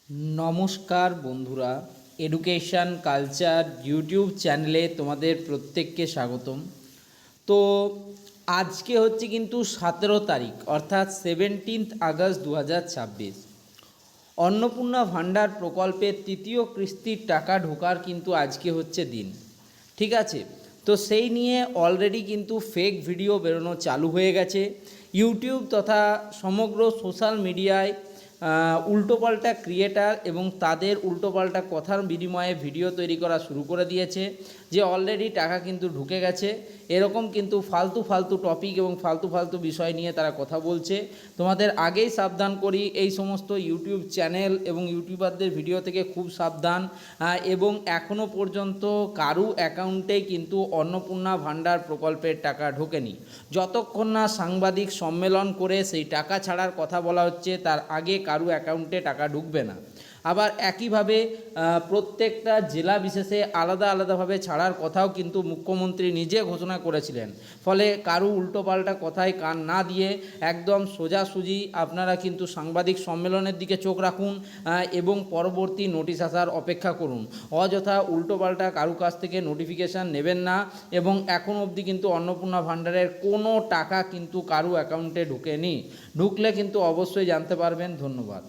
নমস্কার বন্ধুরা, education culture YouTube চ্যানেলে তোমাদের প্রত্যেককে স্বাগতম। তো আজকে হচ্ছে কিন্তু 17 তারিখ, অর্থাৎ 17 আগস্ট 2026। অন্নপূর্ণা ভাণ্ডার প্রকল্পের তৃতীয় কিস্তির টাকা ঢোকার কিন্তু আজকে হচ্ছে দিন, ঠিক আছে। তো সেই নিয়ে অলরেডি কিন্তু ফেক ভিডিও বেরোনো চালু হয়ে গেছে। ইউটিউব তথা সমগ্র সোশ্যাল মিডিয়ায় উল্টোপাল্টা ক্রিয়েটার এবং তাদের উল্টোপাল্টা কথার বিনিময়ে ভিডিও তৈরি করা শুরু করে দিয়েছে যে অলরেডি টাকা কিন্তু ঢুকে গেছে। এরকম কিন্তু ফালতু ফালতু টপিক এবং ফালতু ফালতু বিষয় নিয়ে তারা কথা বলছে। তোমাদের আগেই সাবধান করি, এই সমস্ত ইউটিউব চ্যানেল এবং ইউটিউবারদের ভিডিও থেকে খুব সাবধান। এবং এখনও পর্যন্ত কারু অ্যাকাউন্টেই কিন্তু অন্নপূর্ণা ভাণ্ডার প্রকল্পের টাকা ঢোকেনি। যতক্ষণ না সাংবাদিক সম্মেলন করে সেই টাকা ছাড়ার কথা বলা হচ্ছে, তার আগে কারু অ্যাকাউন্টে টাকা ঢুকবে না। আবার একইভাবে প্রত্যেকটা জেলা বিশেষে আলাদা আলাদাভাবে ছাড়ার কথাও কিন্তু মুখ্যমন্ত্রী নিজে ঘোষণা করেছিলেন। ফলে কারু উল্টোপাল্টা কথায় কান না দিয়ে একদম সোজাসুজি আপনারা কিন্তু সাংবাদিক সম্মেলনের দিকে চোখ রাখুন এবং পরবর্তী নোটিশ আসার অপেক্ষা করুন। অযথা উল্টোপাল্টা কারু কাছ থেকে নোটিফিকেশান নেবেন না। এবং এখন অবধি কিন্তু অন্নপূর্ণা ভাণ্ডারের কোনো টাকা কিন্তু কারু অ্যাকাউন্টে ঢুকেনি। ঢুকলে কিন্তু অবশ্যই জানতে পারবেন। ধন্যবাদ।